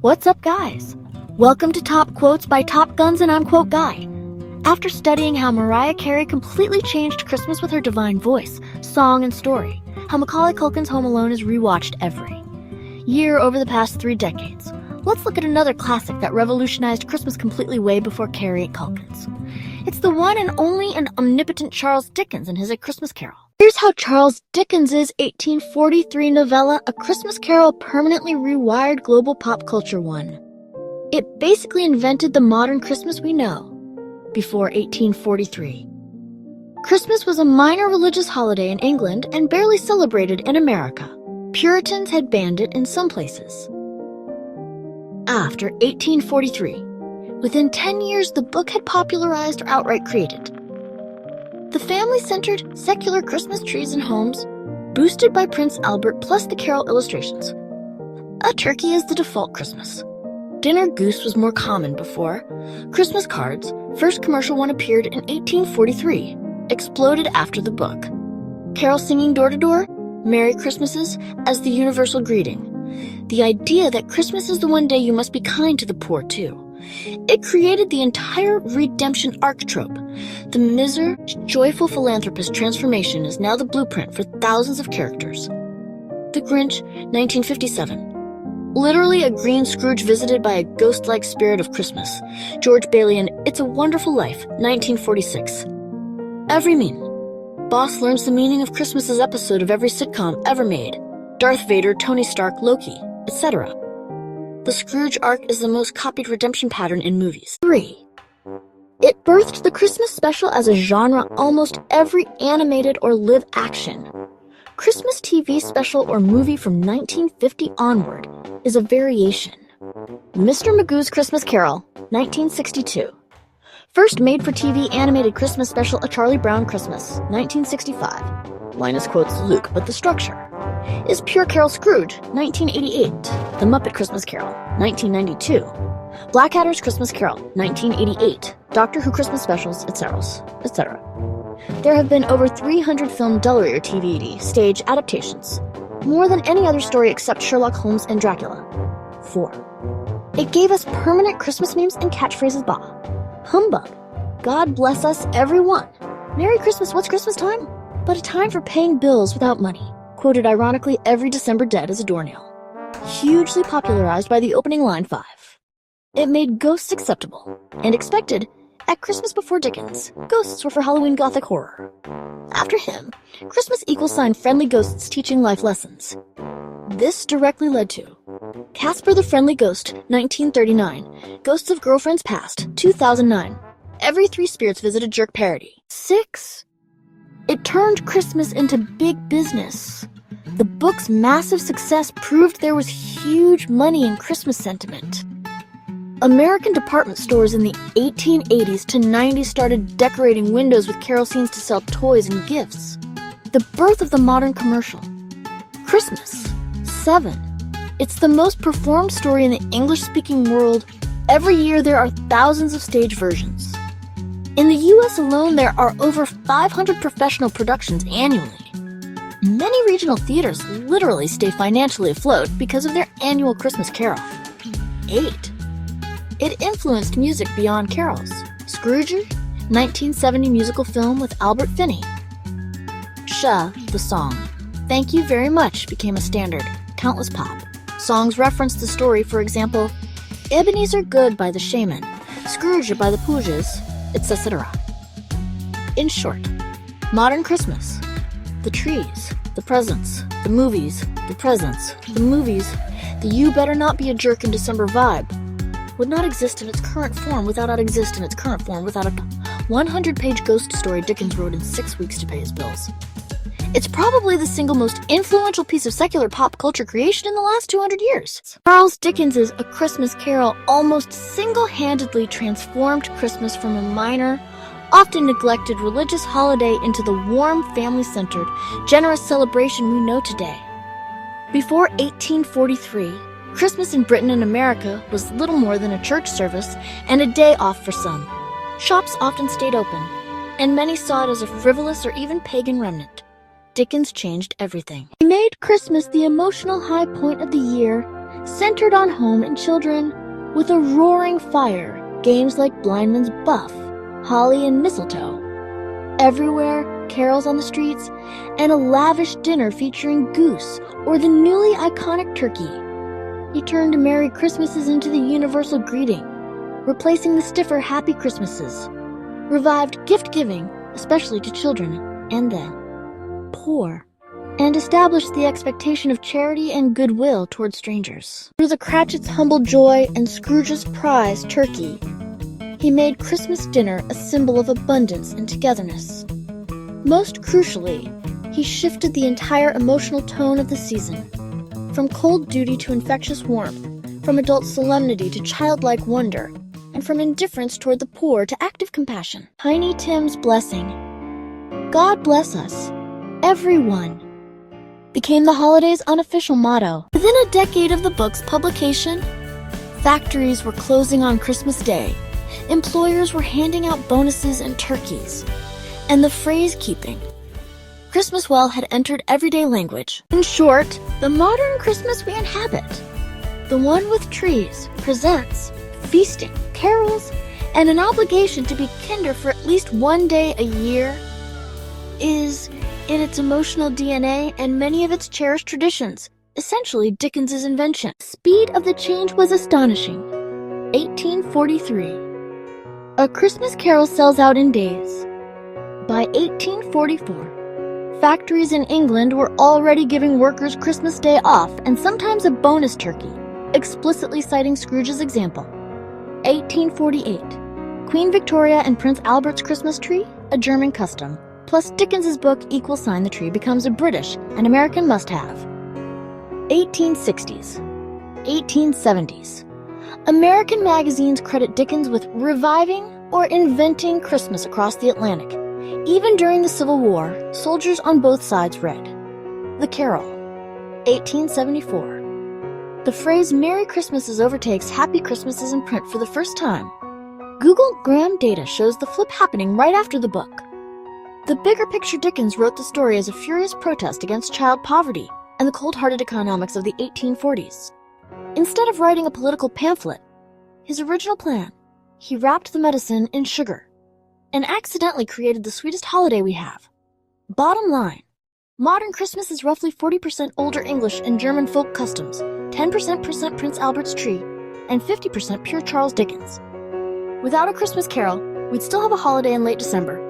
What's up, guys? Welcome to Top Quotes by Top Guns, and I'm Quote Guy. After studying how Mariah Carey completely changed Christmas with her divine voice, song, and story, how Macaulay Culkin's Home Alone is rewatched every year over the past 3 decades, let's look at another classic that revolutionized Christmas completely way before Carey and Culkin's. It's the one and only and omnipotent Charles Dickens and his A Christmas Carol. Here's how Charles Dickens' 1843 novella A Christmas Carol permanently rewired global pop culture one. It basically invented the modern Christmas we know, before 1843. Christmas was a minor religious holiday in England and barely celebrated in America. Puritans had banned it in some places. After 1843, within 10 years the book had popularized or outright created. The family-centered, secular Christmas trees in homes, boosted by Prince Albert plus the carol illustrations. A turkey is the default Christmas. Dinner goose was more common before. Christmas cards, first commercial one appeared in 1843, exploded after the book. Carol singing door-to-door, Merry Christmases as the universal greeting. The idea that Christmas is the one day you must be kind to the poor too. It created the entire redemption arc trope. The miser, joyful philanthropist transformation is now the blueprint for thousands of characters. The Grinch, 1957. Literally a green Scrooge visited by a ghost-like spirit of Christmas. George Bailey in It's a Wonderful Life, 1946. Every meme. Boss learns the meaning of Christmas's episode of every sitcom ever made. Darth Vader, Tony Stark, Loki, etc. The Scrooge arc is the most copied redemption pattern in movies. 3. It birthed the Christmas special as a genre almost every animated or live action. Christmas TV special or movie from 1950 onward is a variation. Mr. Magoo's Christmas Carol, 1962. First made-for-TV animated Christmas special A Charlie Brown Christmas, 1965. Linus quotes Luke, but the structure is Pure Carol Scrooge, 1988. The Muppet Christmas Carol, 1992. Blackadder's Christmas Carol, 1988. Doctor Who Christmas specials, etc., etc. There have been over 300 filmed Delaware TVD stage adaptations, more than any other story except Sherlock Holmes and Dracula. 4. It gave us permanent Christmas memes and catchphrases. Humbug. God bless us, everyone. Merry Christmas, what's Christmas time? But a time for paying bills without money. Quoted ironically every December dead as a doornail. Hugely popularized by the opening line 5. It made ghosts acceptable and expected at Christmas before Dickens. Ghosts were for Halloween Gothic horror. After him, Christmas = friendly ghosts teaching life lessons. This directly led to Casper the Friendly Ghost, 1939. Ghosts of Girlfriends Past, 2009. Every 3 spirits visit a jerk parody. 6. It turned Christmas into big business. The book's massive success proved there was huge money in Christmas sentiment. American department stores in the 1880s to 90s started decorating windows with carol scenes to sell toys and gifts. The birth of the modern commercial. Christmas. 7. It's the most performed story in the English-speaking world. Every year there are thousands of stage versions. In the US alone, there are over 500 professional productions annually. Many regional theaters literally stay financially afloat because of their annual Christmas Carol. 8. It influenced music beyond carols. Scrooge, 1970 musical film with Albert Finney. Sh, the song. Thank You Very Much became a standard. Countless pop. Songs referenced the story, for example, Ebenezer Good by the Shaman, Scrooge by the Pooges, etc. In short, modern Christmas. The trees, the presents, the movies, the presents, the movies, the you better not be a jerk in December vibe would not exist in its current form without a 100-page ghost story Dickens wrote in 6 weeks to pay his bills. It's probably the single most influential piece of secular pop culture creation in the last 200 years. Charles Dickens' A Christmas Carol almost single-handedly transformed Christmas from a minor, often neglected religious holiday into the warm, family-centered, generous celebration we know today. Before 1843, Christmas in Britain and America was little more than a church service and a day off for some. Shops often stayed open, and many saw it as a frivolous or even pagan remnant. Dickens changed everything. He made Christmas the emotional high point of the year, centered on home and children, with a roaring fire, games like Blindman's Buff, holly and mistletoe. Everywhere, carols on the streets, and a lavish dinner featuring goose or the newly iconic turkey. He turned Merry Christmases into the universal greeting, replacing the stiffer Happy Christmases, revived gift-giving, especially to children and the poor, and established the expectation of charity and goodwill toward strangers. Through the Cratchit's humble joy and Scrooge's prize turkey, he made Christmas dinner a symbol of abundance and togetherness. Most crucially, he shifted the entire emotional tone of the season, from cold duty to infectious warmth, from adult solemnity to childlike wonder, and from indifference toward the poor to active compassion. Tiny Tim's blessing, God bless us, everyone, became the holiday's unofficial motto. Within a decade of the book's publication, factories were closing on Christmas Day, employers were handing out bonuses and turkeys, and the phrase-keeping, Christmas well, had entered everyday language. In short, the modern Christmas we inhabit, the one with trees, presents, feasting, carols, and an obligation to be kinder for at least one day a year, is, in its emotional DNA and many of its cherished traditions, essentially Dickens's invention. The speed of the change was astonishing. 1843. A Christmas Carol sells out in days. By 1844, factories in England were already giving workers Christmas Day off and sometimes a bonus turkey, explicitly citing Scrooge's example. 1848. Queen Victoria and Prince Albert's Christmas tree, a German custom, plus Dickens's book Equal Sign the Tree becomes a British and American must-have. 1860s. 1870s. American magazines credit Dickens with reviving or inventing Christmas across the Atlantic. Even during the Civil War, soldiers on both sides read The Carol. 1874. The phrase Merry Christmases overtakes Happy Christmases in print for the first time. Google Graham data shows the flip happening right after the book. The bigger picture Dickens wrote the story as a furious protest against child poverty and the cold-hearted economics of the 1840s. Instead of writing a political pamphlet, his original plan, he wrapped the medicine in sugar and accidentally created the sweetest holiday we have. Bottom line, modern Christmas is roughly 40% older English and German folk customs, 10% Prince Albert's tree, and 50% pure Charles Dickens. Without A Christmas Carol, we'd still have a holiday in late December,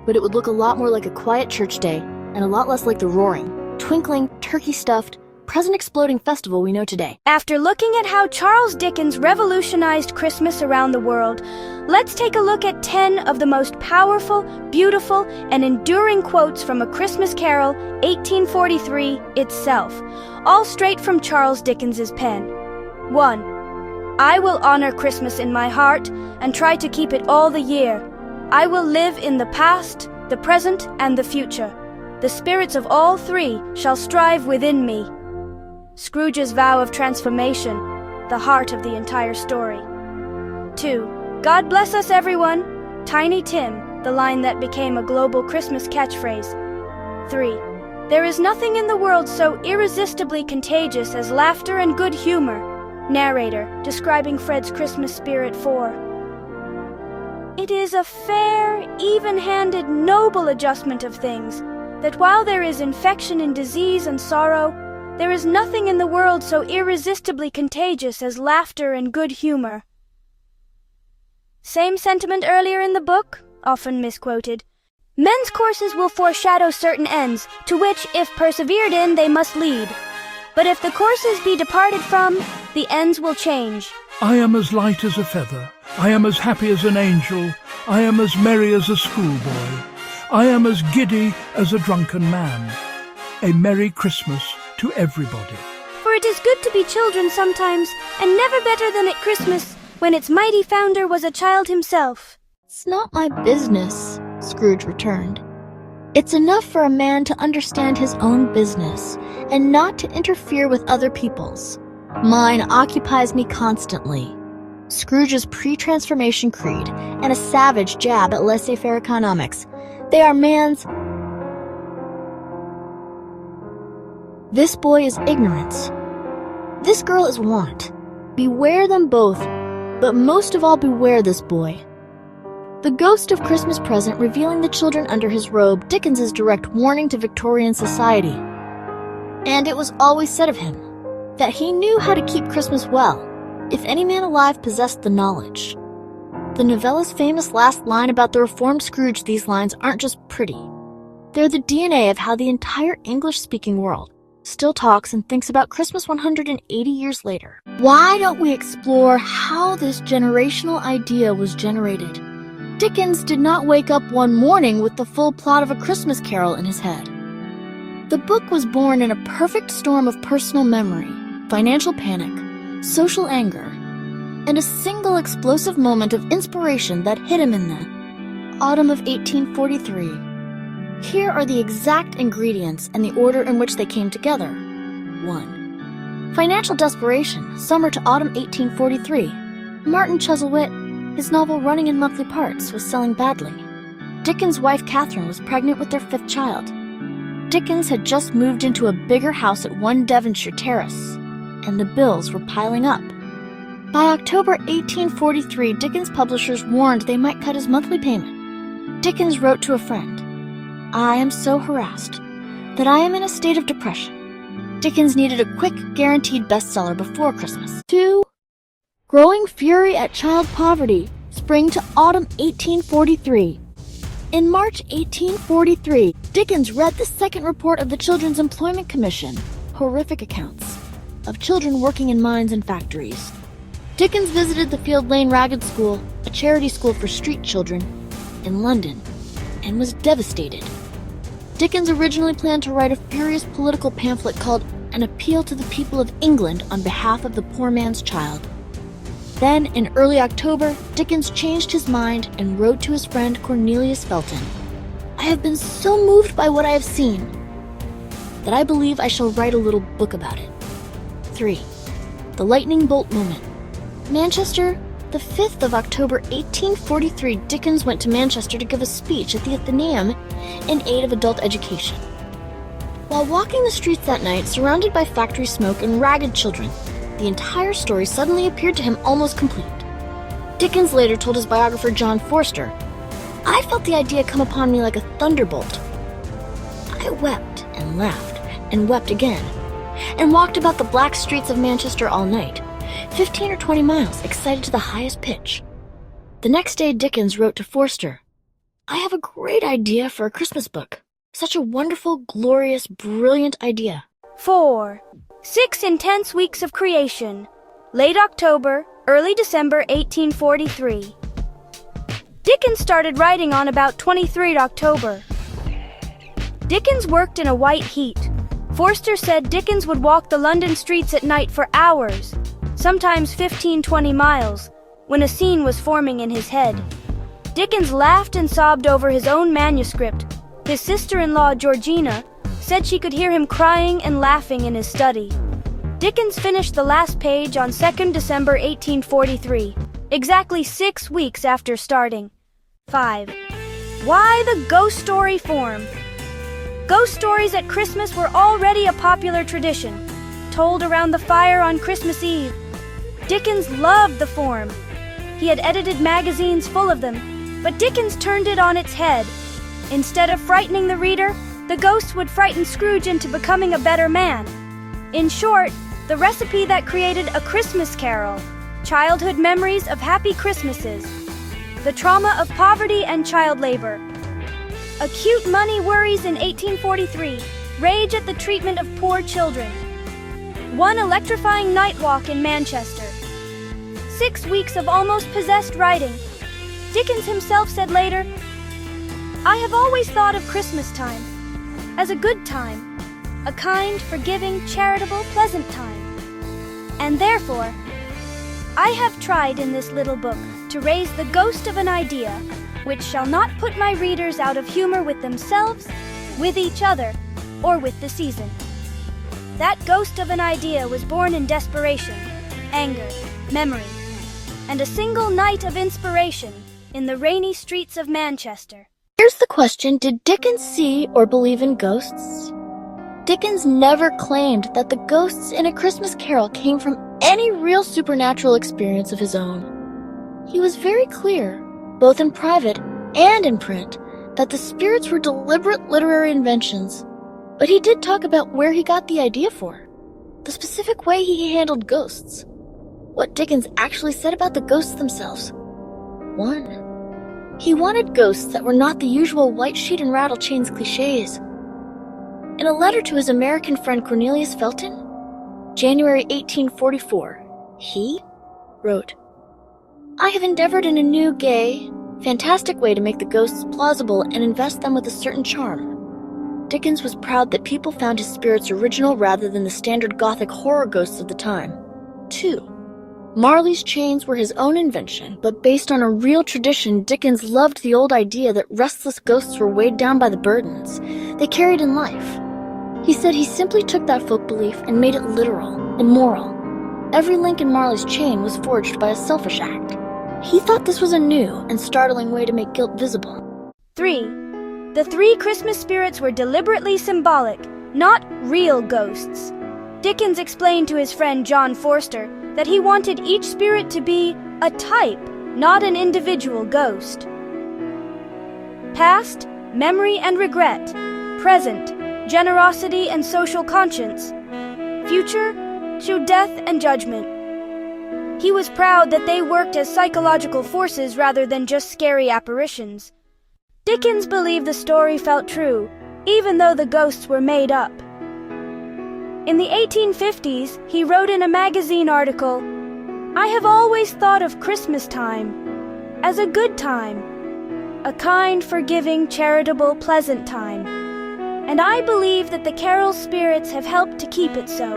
but it would look a lot more like a quiet church day and a lot less like the roaring, twinkling, turkey-stuffed, present-exploding festival we know today. After looking at how Charles Dickens revolutionized Christmas around the world, let's take a look at 10 of the most powerful, beautiful, and enduring quotes from A Christmas Carol, 1843 itself, all straight from Charles Dickens's pen. 1. I will honor Christmas in my heart and try to keep it all the year. I will live in the past, the present, and the future. The spirits of all three shall strive within me. Scrooge's vow of transformation, the heart of the entire story. 2. God bless us, everyone. Tiny Tim, the line that became a global Christmas catchphrase. 3. There is nothing in the world so irresistibly contagious as laughter and good humor. Narrator, describing Fred's Christmas spirit. 4. It is a fair, even-handed, noble adjustment of things, that while there is infection and disease and sorrow, there is nothing in the world so irresistibly contagious as laughter and good humor. Same sentiment earlier in the book, often misquoted. Men's courses will foreshadow certain ends, to which, if persevered in, they must lead. But if the courses be departed from, the ends will change. I am as light as a feather. I am as happy as an angel. I am as merry as a schoolboy. I am as giddy as a drunken man. A Merry Christmas to everybody. For it is good to be children sometimes, and never better than at Christmas, when its mighty founder was a child himself. It's not my business, Scrooge returned. It's enough for a man to understand his own business, and not to interfere with other people's. Mine occupies me constantly. Scrooge's pre-transformation creed, and a savage jab at laissez-faire economics. They are man's... This boy is ignorance. This girl is want. Beware them both, but most of all beware this boy. The Ghost of Christmas Present revealing the children under his robe, Dickens's direct warning to Victorian society. And it was always said of him that he knew how to keep Christmas well, if any man alive possessed the knowledge. The novella's famous last line about the reformed Scrooge, these lines aren't just pretty. They're the DNA of how the entire English-speaking world still talks and thinks about Christmas 180 years later. Why don't we explore how this generational idea was generated? Dickens did not wake up one morning with the full plot of A Christmas Carol in his head. The book was born in a perfect storm of personal memory, financial panic, social anger, and a single explosive moment of inspiration that hit him in the autumn of 1843. Here are the exact ingredients and the order in which they came together. 1. Financial desperation, summer to autumn 1843. Martin Chuzzlewit, his novel Running in Monthly Parts, was selling badly. Dickens' wife Catherine was pregnant with their 5th child. Dickens had just moved into a bigger house at 1 Devonshire Terrace, and the bills were piling up. By October 1843, Dickens' publishers warned they might cut his monthly payment. Dickens wrote to a friend, "I am so harassed that I am in a state of depression." Dickens needed a quick, guaranteed bestseller before Christmas. 2. Growing fury at child poverty, spring to autumn 1843. In March 1843, Dickens read the second report of the Children's Employment Commission, horrific accounts of children working in mines and factories. Dickens visited the Field Lane Ragged School, a charity school for street children, in London, and was devastated. Dickens originally planned to write a furious political pamphlet called An Appeal to the People of England on behalf of the poor man's child. Then, in early October, Dickens changed his mind and wrote to his friend Cornelius Felton, "I have been so moved by what I have seen that I believe I shall write a little book about it." 3. The lightning bolt moment. Manchester, the 5th of October 1843, Dickens went to Manchester to give a speech at the Athenaeum in aid of adult education. While walking the streets that night, surrounded by factory smoke and ragged children, the entire story suddenly appeared to him almost complete. Dickens later told his biographer John Forster, "I felt the idea come upon me like a thunderbolt. I wept and laughed and wept again, and walked about the black streets of Manchester all night, 15 or 20 miles, excited to the highest pitch." The next day, Dickens wrote to Forster, "I have a great idea for a Christmas book. Such a wonderful, glorious, brilliant idea." 4. 6 intense weeks of creation. Late October, early December 1843. Dickens started writing on about 23rd October. Dickens worked in a white heat. Forster said Dickens would walk the London streets at night for hours, sometimes 15-20 miles, when a scene was forming in his head. Dickens laughed and sobbed over his own manuscript. His sister-in-law, Georgina, said she could hear him crying and laughing in his study. Dickens finished the last page on 2nd December 1843, exactly 6 weeks after starting. 5. Why the ghost story form? Ghost stories at Christmas were already a popular tradition, told around the fire on Christmas Eve. Dickens loved the form. He had edited magazines full of them, but Dickens turned it on its head. Instead of frightening the reader, the ghosts would frighten Scrooge into becoming a better man. In short, the recipe that created A Christmas Carol, childhood memories of happy Christmases, the trauma of poverty and child labor. Acute money worries in 1843, rage at the treatment of poor children. One electrifying night walk in Manchester. 6 weeks of almost possessed writing. Dickens himself said later, "I have always thought of Christmas time as a good time, a kind, forgiving, charitable, pleasant time. And therefore, I have tried in this little book to raise the ghost of an idea which shall not put my readers out of humor with themselves, with each other, or with the season." That ghost of an idea was born in desperation, anger, memory, and a single night of inspiration in the rainy streets of Manchester. Here's the question, did Dickens see or believe in ghosts? Dickens never claimed that the ghosts in A Christmas Carol came from any real supernatural experience of his own. He was very clear, both in private and in print, that the spirits were deliberate literary inventions, but he did talk about where he got the idea for, the specific way he handled ghosts, what Dickens actually said about the ghosts themselves. 1. He wanted ghosts that were not the usual white sheet and rattle chains cliches. In a letter to his American friend Cornelius Felton, January 1844, he wrote, "I have endeavored in a new, gay, fantastic way to make the ghosts plausible and invest them with a certain charm." Dickens was proud that people found his spirits original rather than the standard Gothic horror ghosts of the time. 2. Marley's chains were his own invention, but based on a real tradition. Dickens loved the old idea that restless ghosts were weighed down by the burdens they carried in life. He said he simply took that folk belief and made it literal and moral. Every link in Marley's chain was forged by a selfish act. He thought this was a new and startling way to make guilt visible. 3. The 3 Christmas spirits were deliberately symbolic, not real ghosts. Dickens explained to his friend John Forster that he wanted each spirit to be a type, not an individual ghost. Past, memory and regret. Present, generosity and social conscience. Future, to death and judgment. He was proud that they worked as psychological forces rather than just scary apparitions. Dickens believed the story felt true, even though the ghosts were made up. In the 1850s, he wrote in a magazine article, "I have always thought of Christmas time as a good time, a kind, forgiving, charitable, pleasant time, and I believe that the carol spirits have helped to keep it so."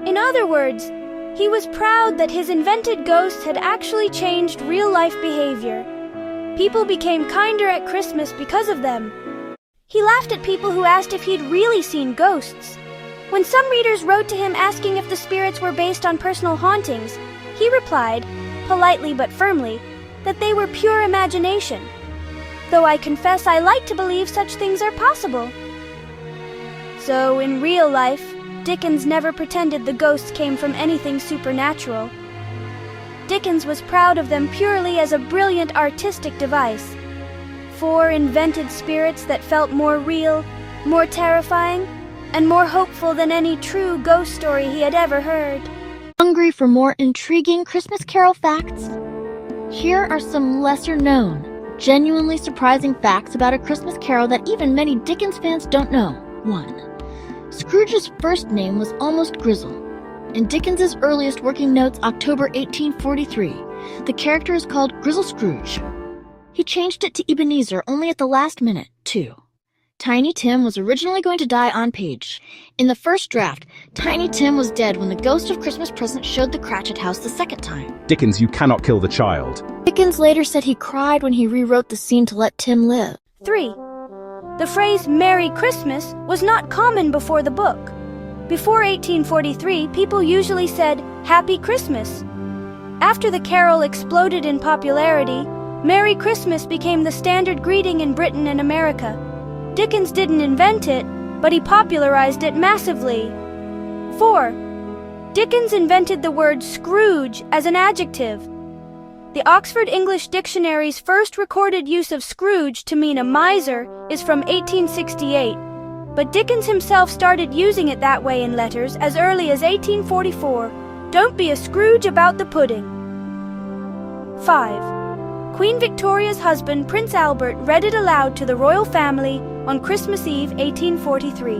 In other words, he was proud that his invented ghosts had actually changed real-life behavior. People became kinder at Christmas because of them. He laughed at people who asked if he'd really seen ghosts. When some readers wrote to him asking if the spirits were based on personal hauntings, he replied, politely but firmly, that they were pure imagination. Though I confess I like to believe such things are possible. So, in real life, Dickens never pretended the ghosts came from anything supernatural. Dickens was proud of them purely as a brilliant artistic device. 4 invented spirits that felt more real, more terrifying, and more hopeful than any true ghost story he had ever heard. Hungry for more intriguing Christmas Carol facts? Here are some lesser-known, genuinely surprising facts about A Christmas Carol that even many Dickens fans don't know. 1. Scrooge's first name was almost Grizzle. In Dickens's earliest working notes, October 1843, the character is called Grizzle Scrooge. He changed it to Ebenezer only at the last minute. 2. Tiny Tim was originally going to die on page. In the first draft, Tiny Tim was dead when the ghost of Christmas Present showed the Cratchit house the second time. Dickens, you cannot kill the child. Dickens later said he cried when he rewrote the scene to let Tim live. 3. The phrase Merry Christmas was not common before the book. Before 1843, people usually said Happy Christmas. After the carol exploded in popularity, Merry Christmas became the standard greeting in Britain and America. Dickens didn't invent it, but he popularized it massively. 4. Dickens invented the word Scrooge as an adjective. The Oxford English Dictionary's first recorded use of Scrooge to mean a miser is from 1868, but Dickens himself started using it that way in letters as early as 1844. Don't be a Scrooge about the pudding. 5. Queen Victoria's husband, Prince Albert, read it aloud to the royal family on Christmas Eve, 1843.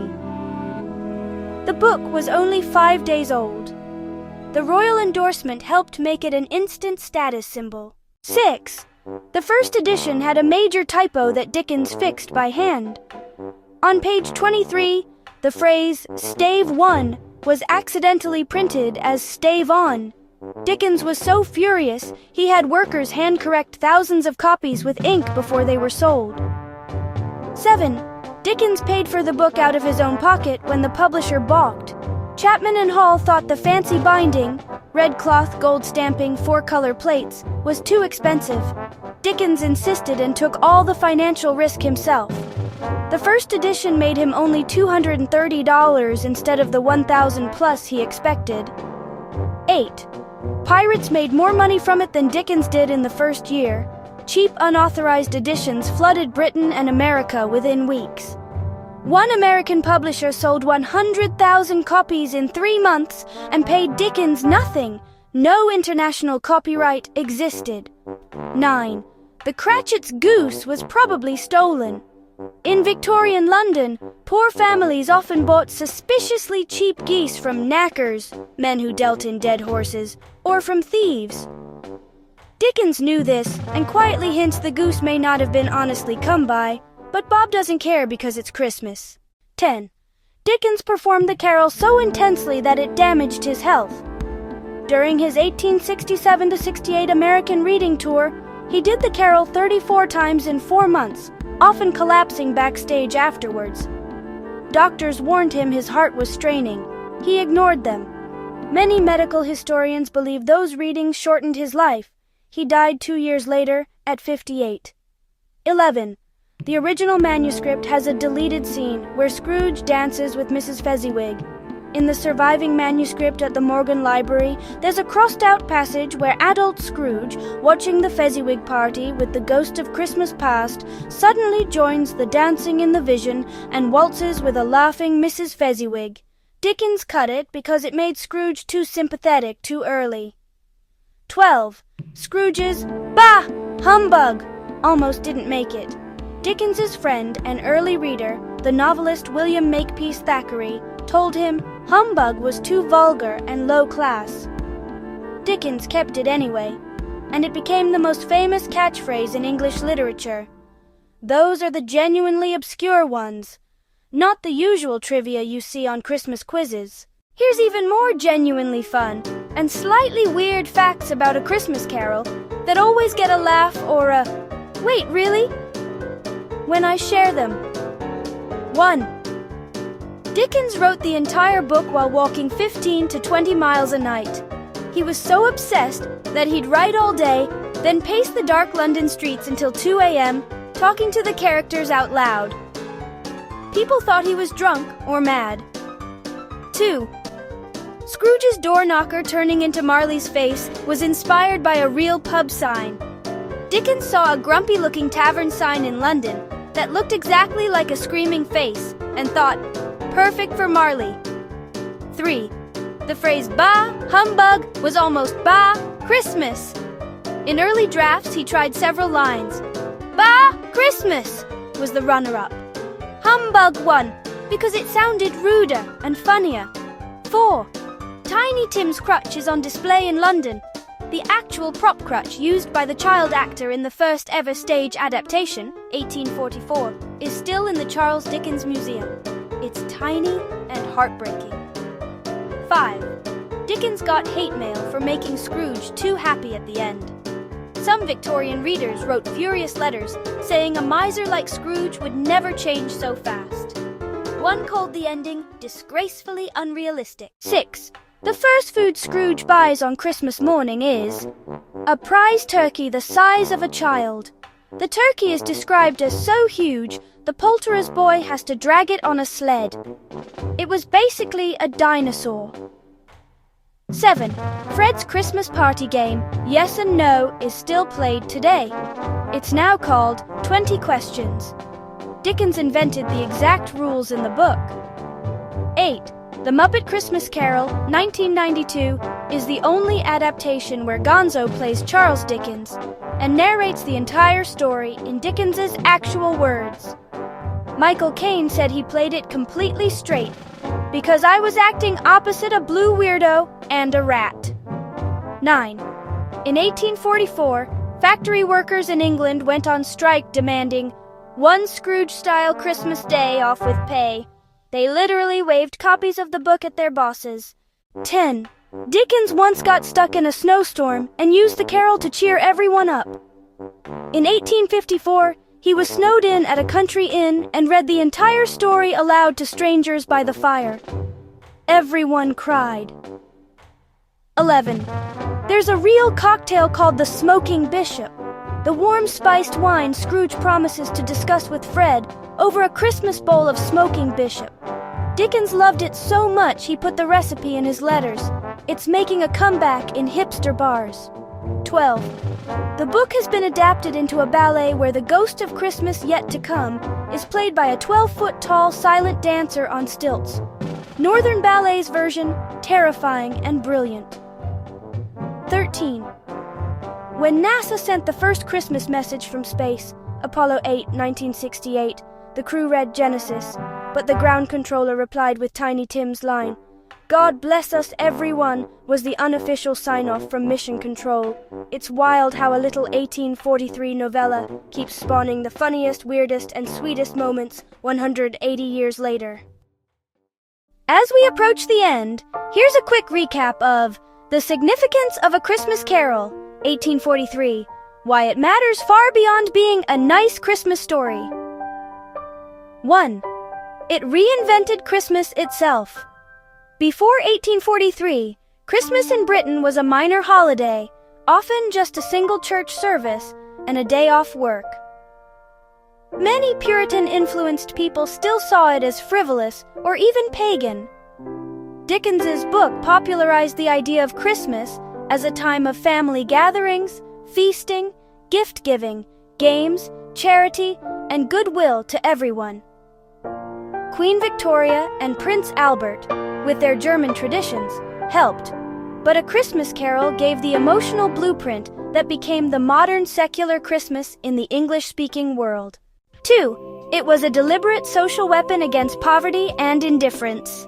The book was only 5 days old. The royal endorsement helped make it an instant status symbol. 6. The first edition had a major typo that Dickens fixed by hand. On page 23, the phrase "stave 1" was accidentally printed as "stave on." Dickens was so furious, he had workers hand-correct thousands of copies with ink before they were sold. 7. Dickens paid for the book out of his own pocket when the publisher balked. Chapman and Hall thought the fancy binding, red cloth, gold stamping, 4-color plates, was too expensive. Dickens insisted and took all the financial risk himself. The first edition made him only $230 instead of the $1,000 plus he expected. 8. Pirates made more money from it than Dickens did in the first year. Cheap, unauthorized editions flooded Britain and America within weeks. One American publisher sold 100,000 copies in 3 months and paid Dickens nothing. No international copyright existed. 9. The Cratchit's goose was probably stolen. In Victorian London, poor families often bought suspiciously cheap geese from knackers, men who dealt in dead horses, or from thieves. Dickens knew this and quietly hints the goose may not have been honestly come by, but Bob doesn't care because it's Christmas. 10. Dickens performed the carol so intensely that it damaged his health. During his 1867-68 American reading tour, he did the carol 34 times in 4 months, often collapsing backstage afterwards. Doctors warned him his heart was straining. He ignored them. Many medical historians believe those readings shortened his life. He died 2 years later at 58. 11. The original manuscript has a deleted scene where Scrooge dances with Mrs. Fezziwig. In the surviving manuscript at the Morgan Library, there's a crossed-out passage where adult Scrooge, watching the Fezziwig party with the ghost of Christmas past, suddenly joins the dancing in the vision and waltzes with a laughing Mrs. Fezziwig. Dickens cut it because it made Scrooge too sympathetic too early. 12. Scrooge's "Bah! Humbug!" almost didn't make it. Dickens's friend and early reader, the novelist William Makepeace Thackeray, told him humbug was too vulgar and low class. Dickens kept it anyway, and it became the most famous catchphrase in English literature. Those are the genuinely obscure ones, not the usual trivia you see on Christmas quizzes. Here's even more genuinely fun and slightly weird facts about A Christmas Carol that always get a laugh or a "wait, really?" when I share them. 1. Dickens wrote the entire book while walking 15 to 20 miles a night. He was so obsessed that he'd write all day, then pace the dark London streets until 2 a.m., talking to the characters out loud. People thought he was drunk or mad. 2. Scrooge's door knocker turning into Marley's face was inspired by a real pub sign. Dickens saw a grumpy-looking tavern sign in London that looked exactly like a screaming face and thought, perfect for Marley. 3. The phrase "bah, humbug" was almost "bah, Christmas." In early drafts, he tried several lines. "Bah, Christmas" was the runner-up. "Humbug" won because it sounded ruder and funnier. 4. Tiny Tim's crutch is on display in London. The actual prop crutch used by the child actor in the first ever stage adaptation, 1844, is still in the Charles Dickens Museum. It's tiny and heartbreaking. 5. Dickens got hate mail for making Scrooge too happy at the end. Some Victorian readers wrote furious letters saying a miser like Scrooge would never change so fast. One called the ending disgracefully unrealistic. 6. The first food Scrooge buys on Christmas morning is a prize turkey the size of a child. The turkey is described as so huge, the poulterer's boy has to drag it on a sled. It was basically a dinosaur. 7. Fred's Christmas party game, Yes and No, is still played today. It's now called 20 Questions. Dickens invented the exact rules in the book. 8. The Muppet Christmas Carol, 1992, is the only adaptation where Gonzo plays Charles Dickens and narrates the entire story in Dickens's actual words. Michael Caine said he played it completely straight because I was acting opposite a blue weirdo and a rat. 9. In 1844, factory workers in England went on strike demanding one Scrooge-style Christmas day off with pay. They literally waved copies of the book at their bosses. 10. Dickens once got stuck in a snowstorm and used the carol to cheer everyone up. In 1854, he was snowed in at a country inn and read the entire story aloud to strangers by the fire. Everyone cried. 11. There's a real cocktail called the Smoking Bishop. The warm spiced wine Scrooge promises to discuss with Fred over a Christmas bowl of smoking bishop. Dickens loved it so much he put the recipe in his letters. It's making a comeback in hipster bars. 12. The book has been adapted into a ballet where the ghost of Christmas yet to come is played by a 12-foot-tall silent dancer on stilts. Northern Ballet's version, terrifying and brilliant. 13. When NASA sent the first Christmas message from space, Apollo 8, 1968, the crew read Genesis, but the ground controller replied with Tiny Tim's line, "God bless us everyone," was the unofficial sign-off from Mission Control. It's wild how a little 1843 novella keeps spawning the funniest, weirdest, and sweetest moments 180 years later. As we approach the end, here's a quick recap of The Significance of A Christmas Carol, 1843, Why It Matters Far Beyond Being a Nice Christmas Story. 1. It reinvented Christmas itself. Before 1843, Christmas in Britain was a minor holiday, often just a single church service and a day off work. Many Puritan-influenced people still saw it as frivolous or even pagan. Dickens's book popularized the idea of Christmas as a time of family gatherings, feasting, gift-giving, games, charity, and goodwill to everyone. Queen Victoria and Prince Albert, with their German traditions, helped, but A Christmas Carol gave the emotional blueprint that became the modern secular Christmas in the English-speaking world. 2. It was a deliberate social weapon against poverty and indifference.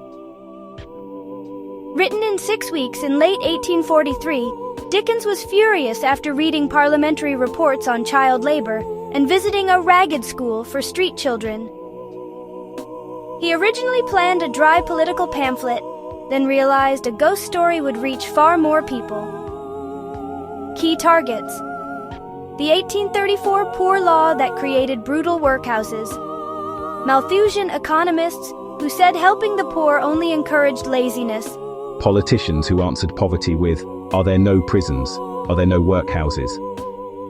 Written in 6 weeks in late 1843, Dickens was furious after reading parliamentary reports on child labor and visiting a ragged school for street children. He originally planned a dry political pamphlet, then realized a ghost story would reach far more people. Key targets: the 1834 Poor Law that created brutal workhouses, Malthusian economists who said helping the poor only encouraged laziness, Politicians who answered poverty with, "Are there no prisons? Are there no workhouses?"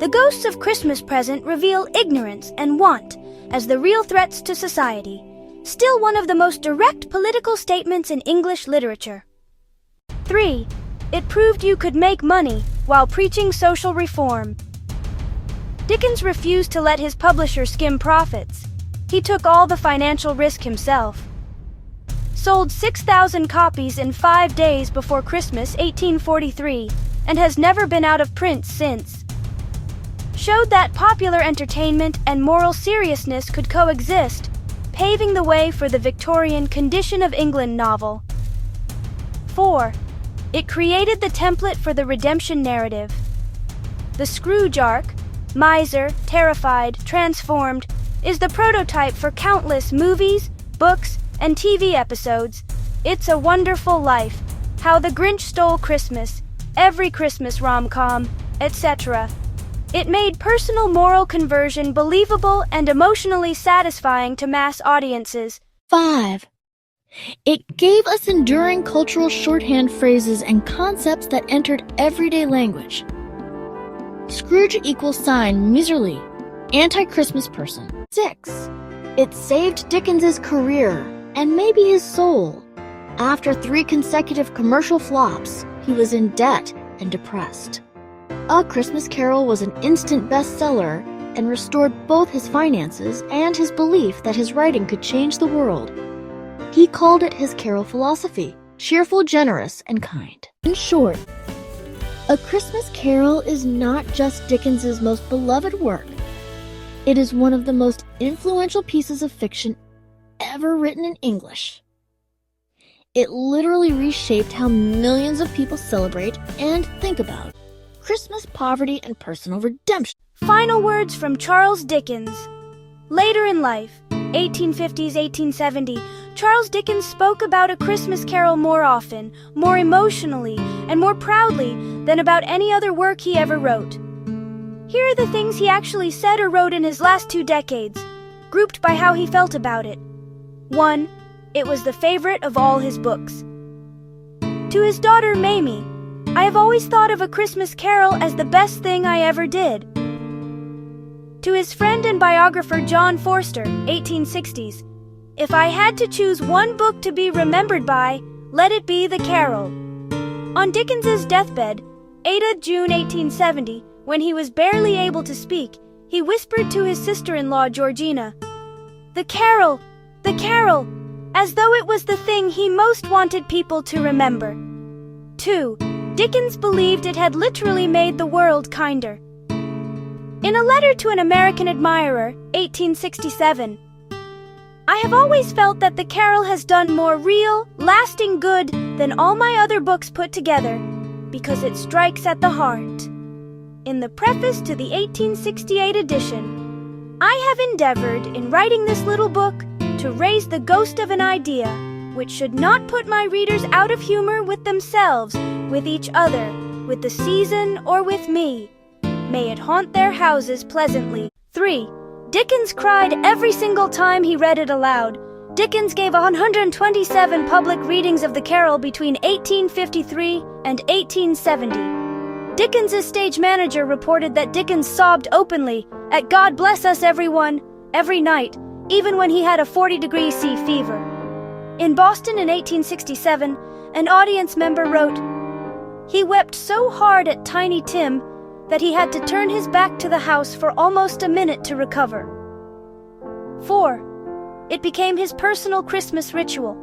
The ghosts of Christmas present reveal ignorance and want as the real threats to society. Still one of the most direct political statements in English literature. 3. It proved you could make money while preaching social reform. Dickens refused to let his publisher skim profits. He took all the financial risk himself. Sold 6,000 copies in 5 days before Christmas 1843 and has never been out of print since. Showed that popular entertainment and moral seriousness could coexist, paving the way for the Victorian Condition of England novel. 4. It created the template for the redemption narrative. The Scrooge arc, miser, terrified, transformed, is the prototype for countless movies, books, and TV episodes. It's a Wonderful Life, How the Grinch Stole Christmas, Every Christmas Rom-Com, etc. It made personal moral conversion believable and emotionally satisfying to mass audiences. 5. It gave us enduring cultural shorthand phrases and concepts that entered everyday language. Scrooge = miserly, anti-Christmas person. 6. It saved Dickens's career and maybe his soul. After 3 consecutive commercial flops, he was in debt and depressed. A Christmas Carol was an instant bestseller and restored both his finances and his belief that his writing could change the world. He called it his carol philosophy, cheerful, generous, and kind. In short, A Christmas Carol is not just Dickens's most beloved work. It is one of the most influential pieces of fiction ever written in English. It literally reshaped how millions of people celebrate and think about Christmas, poverty, and personal redemption. Final words from Charles Dickens. Later in life, 1850s, 1870, Charles Dickens spoke about A Christmas Carol more often, more emotionally, and more proudly than about any other work he ever wrote. Here are the things he actually said or wrote in his last 2 decades, grouped by how he felt about it. 1. It was the favorite of all his books. To his daughter Mamie, I have always thought of A Christmas Carol as the best thing I ever did. To his friend and biographer John Forster, 1860s, "If I had to choose one book to be remembered by, let it be The Carol." On Dickens's deathbed, June 1870, when he was barely able to speak, he whispered to his sister-in-law Georgina, "The Carol, the Carol," as though it was the thing he most wanted people to remember. 2. Dickens believed it had literally made the world kinder. In a letter to an American admirer, 1867, "I have always felt that The Carol has done more real, lasting good than all my other books put together, because it strikes at the heart." In the preface to the 1868 edition, "I have endeavored, in writing this little book, to raise the ghost of an idea, which should not put my readers out of humor with themselves, with each other, with the season, or with me. May it haunt their houses pleasantly." 3. Dickens cried every single time he read it aloud. Dickens gave 127 public readings of The Carol between 1853 and 1870. Dickens's stage manager reported that Dickens sobbed openly at "God bless us everyone" every night, even when he had a 40-degree C fever. In Boston in 1867, an audience member wrote, "He wept so hard at Tiny Tim that he had to turn his back to the house for almost a minute to recover." 4. It became his personal Christmas ritual.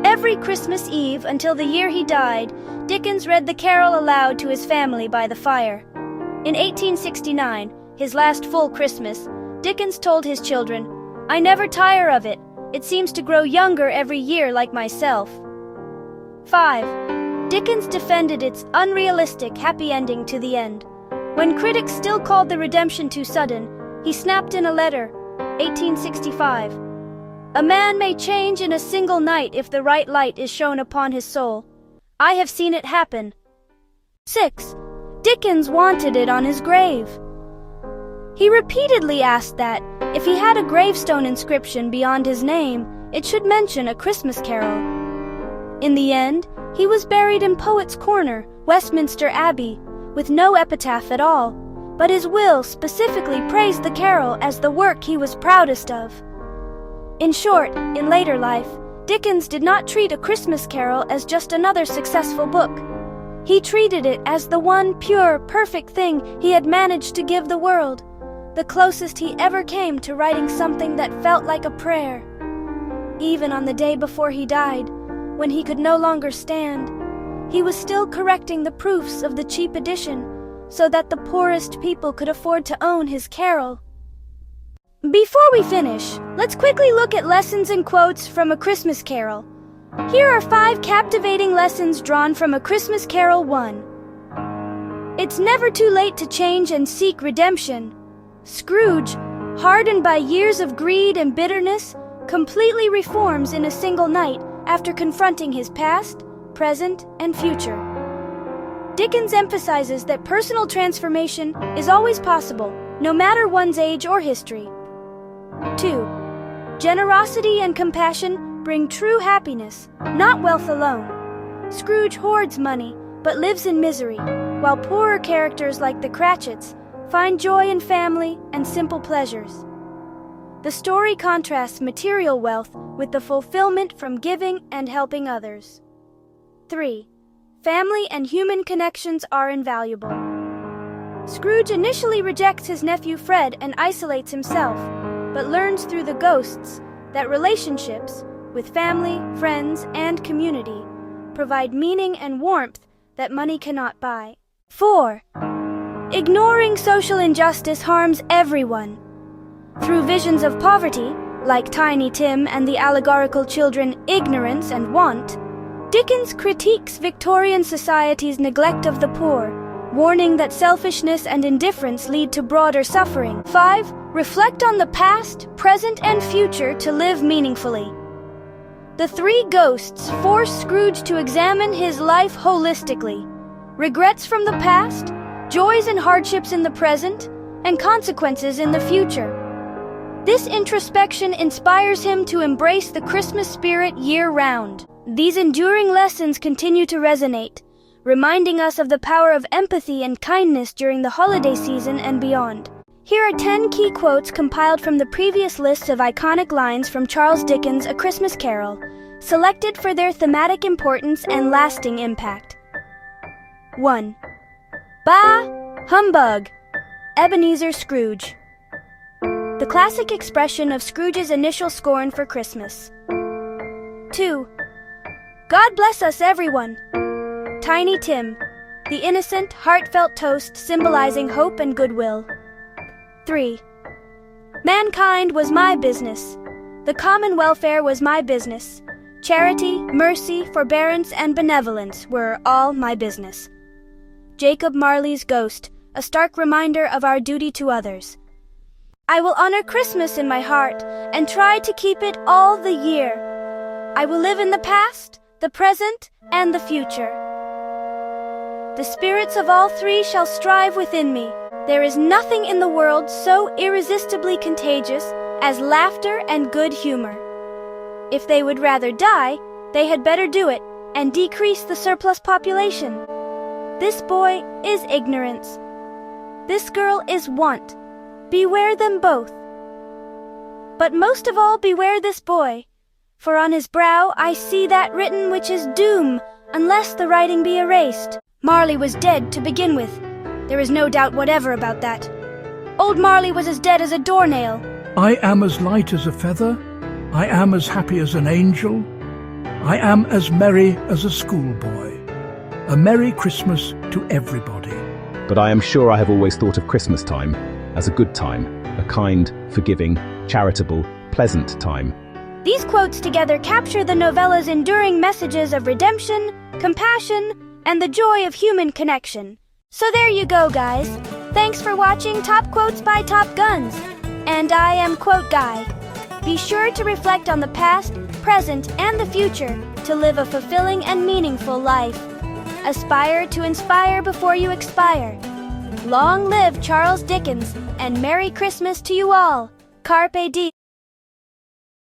Every Christmas Eve until the year he died, Dickens read The Carol aloud to his family by the fire. In 1869, his last full Christmas, Dickens told his children, "I never tire of it. It seems to grow younger every year like myself." 5. Dickens defended its unrealistic happy ending to the end. When critics still called the redemption too sudden, he snapped in a letter, 1865, "A man may change in a single night if the right light is shone upon his soul. I have seen it happen." 6. Dickens wanted it on his grave. He repeatedly asked that, if he had a gravestone inscription beyond his name, it should mention A Christmas Carol. In the end, he was buried in Poets' Corner, Westminster Abbey, with no epitaph at all, but his will specifically praised The Carol as the work he was proudest of. In short, in later life, Dickens did not treat A Christmas Carol as just another successful book. He treated it as the one pure, perfect thing he had managed to give the world, the closest he ever came to writing something that felt like a prayer. Even on the day before he died, when he could no longer stand, he was still correcting the proofs of the cheap edition so that the poorest people could afford to own his Carol. Before we finish, let's quickly look at lessons and quotes from A Christmas Carol. Here are 5 captivating lessons drawn from A Christmas Carol 1. It's never too late to change and seek redemption. Scrooge, hardened by years of greed and bitterness, completely reforms in a single night after confronting his past, present, and future. Dickens emphasizes that personal transformation is always possible, no matter one's age or history. 2. Generosity and compassion bring true happiness, not wealth alone. Scrooge hoards money, but lives in misery, while poorer characters like the Cratchits find joy in family and simple pleasures. The story contrasts material wealth with the fulfillment from giving and helping others. 3. Family and human connections are invaluable. Scrooge initially rejects his nephew Fred and isolates himself, but learns through the ghosts that relationships with family, friends, and community provide meaning and warmth that money cannot buy. 4. Ignoring social injustice harms everyone. Through visions of poverty, like Tiny Tim and the allegorical children Ignorance and Want, Dickens critiques Victorian society's neglect of the poor, warning that selfishness and indifference lead to broader suffering. 5. Reflect on the past, present, and future to live meaningfully. The 3 ghosts force Scrooge to examine his life holistically. Regrets from the past, joys and hardships in the present, and consequences in the future. This introspection inspires him to embrace the Christmas spirit year-round. These enduring lessons continue to resonate, reminding us of the power of empathy and kindness during the holiday season and beyond. Here are 10 key quotes compiled from the previous lists of iconic lines from Charles Dickens' A Christmas Carol, selected for their thematic importance and lasting impact. 1. Bah! Humbug! Ebenezer Scrooge. The classic expression of Scrooge's initial scorn for Christmas. 2. God bless us, everyone! Tiny Tim, the innocent, heartfelt toast symbolizing hope and goodwill. 3. Mankind was my business. The common welfare was my business. Charity, mercy, forbearance, and benevolence were all my business. Jacob Marley's Ghost, a stark reminder of our duty to others. I will honor Christmas in my heart and try to keep it all the year. I will live in the past, the present, and the future. The spirits of all three shall strive within me. There is nothing in the world so irresistibly contagious as laughter and good humor. If they would rather die, they had better do it and decrease the surplus population. This boy is ignorance. This girl is want. Beware them both. But most of all beware this boy, for on his brow I see that written which is doom, unless the writing be erased. Marley was dead to begin with. There is no doubt whatever about that. Old Marley was as dead as a doornail. I am as light as a feather. I am as happy as an angel. I am as merry as a schoolboy. A Merry Christmas to everybody. But I am sure I have always thought of Christmas time as a good time, a kind, forgiving, charitable, pleasant time. These quotes together capture the novella's enduring messages of redemption, compassion, and the joy of human connection. So there you go, guys. Thanks for watching Top Quotes by Top Guns. And I am Quote Guy. Be sure to reflect on the past, present, and the future to live a fulfilling and meaningful life. Aspire to inspire before you expire. Long live Charles Dickens, and Merry Christmas to you all. Carpe Diem.